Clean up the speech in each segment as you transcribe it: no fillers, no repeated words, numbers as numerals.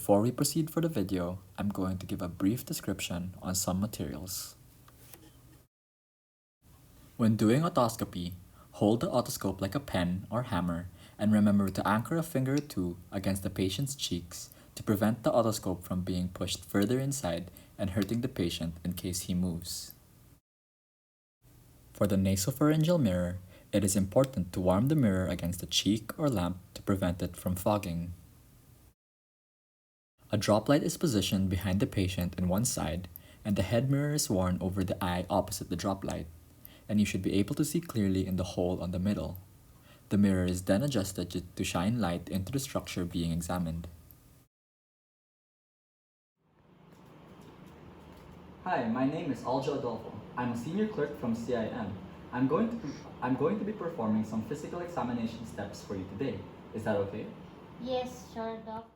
Before we proceed for the video, I'm going to give a brief description on some materials. When doing otoscopy, hold the otoscope like a pen or hammer and remember to anchor a finger or two against the patient's cheeks to prevent the otoscope from being pushed further inside and hurting the patient in case he moves. For the nasopharyngeal mirror, it is important to warm the mirror against the cheek or lamp to prevent it from fogging. A drop light is positioned behind the patient in one side, and the head mirror is worn over the eye opposite the drop light, and you should be able to see clearly in the hole on the middle. The mirror is then adjusted to shine light into the structure being examined. Hi, my name is Aljo Adolfo. I'm a senior clerk from CIM. I'm going to be performing some physical examination steps for you today. Is that okay? Yes, sure, Doc.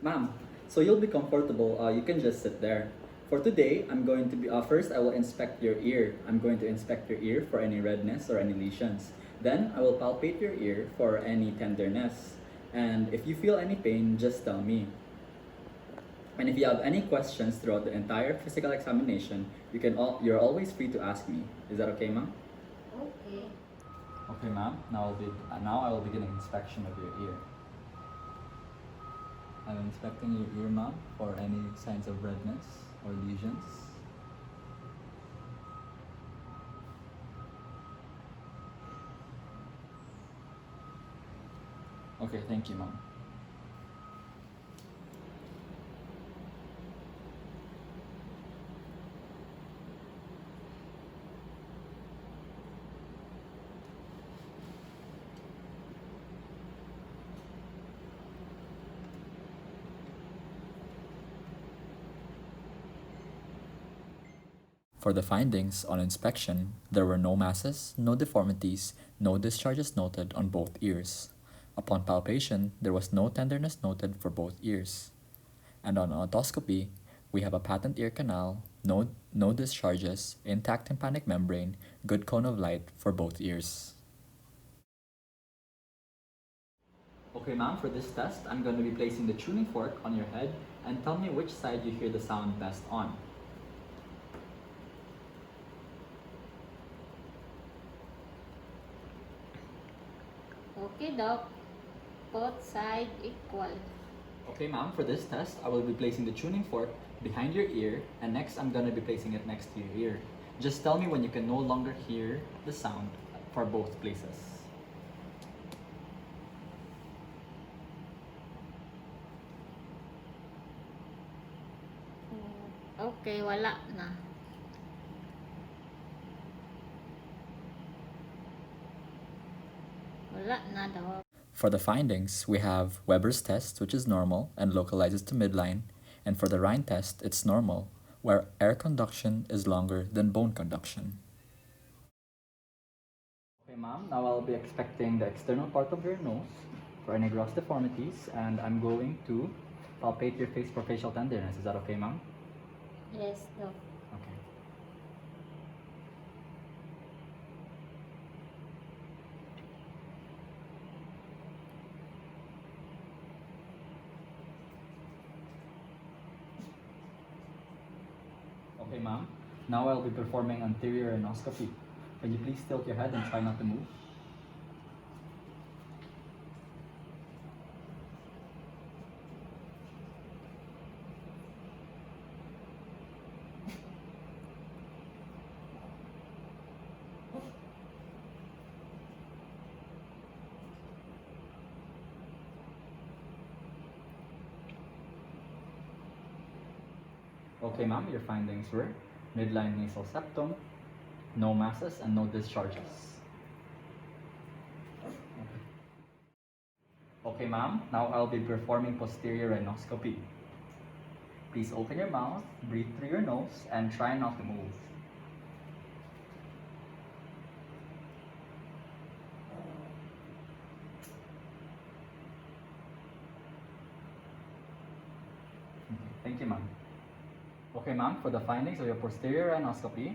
Ma'am, so you'll be comfortable. You can just sit there. For today, I'm going to be first I will inspect your ear. I'm going to inspect your ear for any redness or any lesions. Then I will palpate your ear for any tenderness. And if you feel any pain, just tell me. And if you have any questions throughout the entire physical examination, you're always free to ask me. Is that okay, ma'am? Okay. Okay, ma'am. Now I will begin an inspection of your ear. I'm inspecting your ear, ma'am, for any signs of redness or lesions. Okay, thank you, ma'am. For the findings on inspection, there were no masses, no deformities, no discharges noted on both ears. Upon palpation, there was no tenderness noted for both ears. And on otoscopy, we have a patent ear canal, no discharges, intact tympanic membrane, good cone of light for both ears. Okay, ma'am, for this test, I'm going to be placing the tuning fork on your head and tell me which side you hear the sound best on. Okay, Doc. Both sides equal. Okay, ma'am, for this test, I will be placing the tuning fork behind your ear, and next I'm going to be placing it next to your ear. Just tell me when you can no longer hear the sound for both places. Okay, wala na. Wala na daw. For the findings, we have Weber's test, which is normal and localizes to midline, and for the Rhine test, it's normal, where air conduction is longer than bone conduction. Okay, ma'am, now I'll be expecting the external part of your nose for any gross deformities, and I'm going to palpate your face for facial tenderness. Is that okay, ma'am? Yes, Doc. Okay. Okay, ma'am. Now I'll be performing anterior endoscopy. Can you please tilt your head and try not to move? Okay, ma'am, your findings were midline nasal septum, no masses, and no discharges. Okay, ma'am, now I'll be performing posterior rhinoscopy. Please open your mouth, breathe through your nose, and try not to move. Thank you, ma'am. Okay, ma'am, for the findings of your posterior rhinoscopy,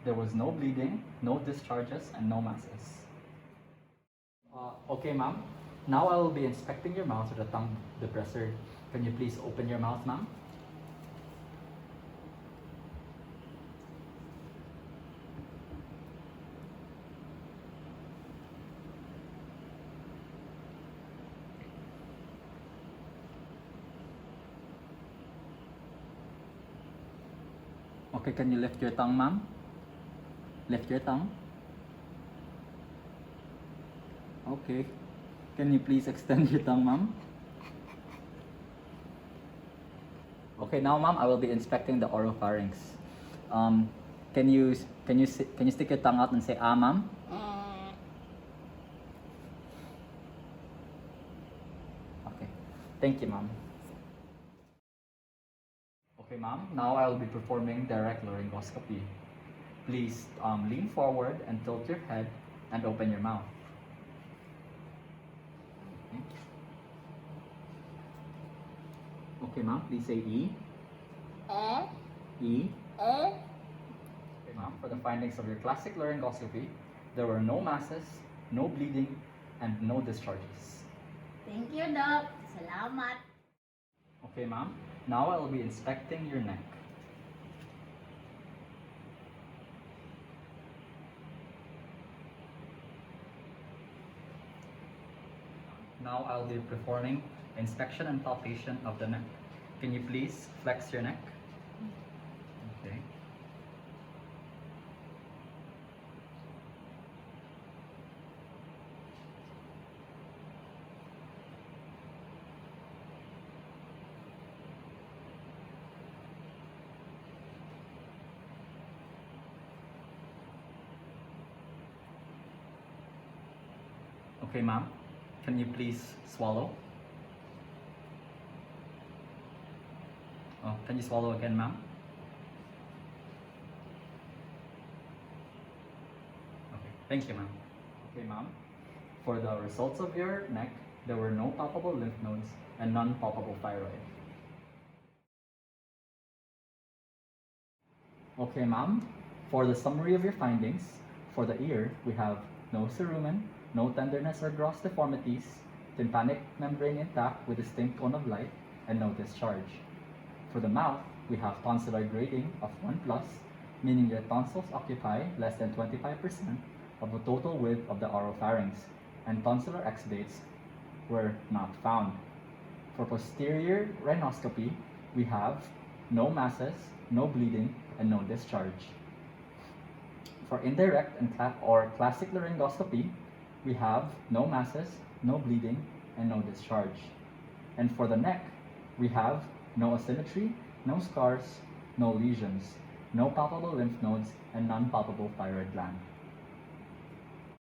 there was no bleeding, no discharges, and no masses. Okay, ma'am. Now I will be inspecting your mouth with a tongue depressor. Can you please open your mouth, ma'am? Okay, can you lift your tongue, ma'am? Lift your tongue. Okay. Can you please extend your tongue, ma'am? Okay, now, ma'am, I will be inspecting the oropharynx. Can you stick your tongue out and say ah, ma'am? Okay. Thank you, ma'am. Okay, ma'am. Now I will be performing direct laryngoscopy. Please lean forward and tilt your head and open your mouth. Okay, ma'am. Please say E. E. Okay, ma'am. For the findings of your classic laryngoscopy, there were no masses, no bleeding, and no discharges. Thank you, Doc. Salamat. Okay, ma'am. Now I will be inspecting your neck. Now I'll be performing inspection and palpation of the neck. Can you please flex your neck? Okay. Okay, ma'am. Can you please swallow? Oh, can you swallow again, ma'am? Okay, thank you, ma'am. Okay, ma'am. For the results of your neck, there were no palpable lymph nodes and none palpable thyroid. Okay, ma'am. For the summary of your findings, for the ear, we have no cerumen, no tenderness or gross deformities, tympanic membrane intact with distinct cone of light, and no discharge. For the mouth, we have tonsillar grading of 1+, meaning your tonsils occupy less than 25% of the total width of the oropharynx, and tonsillar exudates were not found. For posterior rhinoscopy, we have no masses, no bleeding, and no discharge. For indirect and classic laryngoscopy, we have no masses, no bleeding, and no discharge. And for the neck, we have no asymmetry, no scars, no lesions, no palpable lymph nodes, and non-palpable thyroid gland.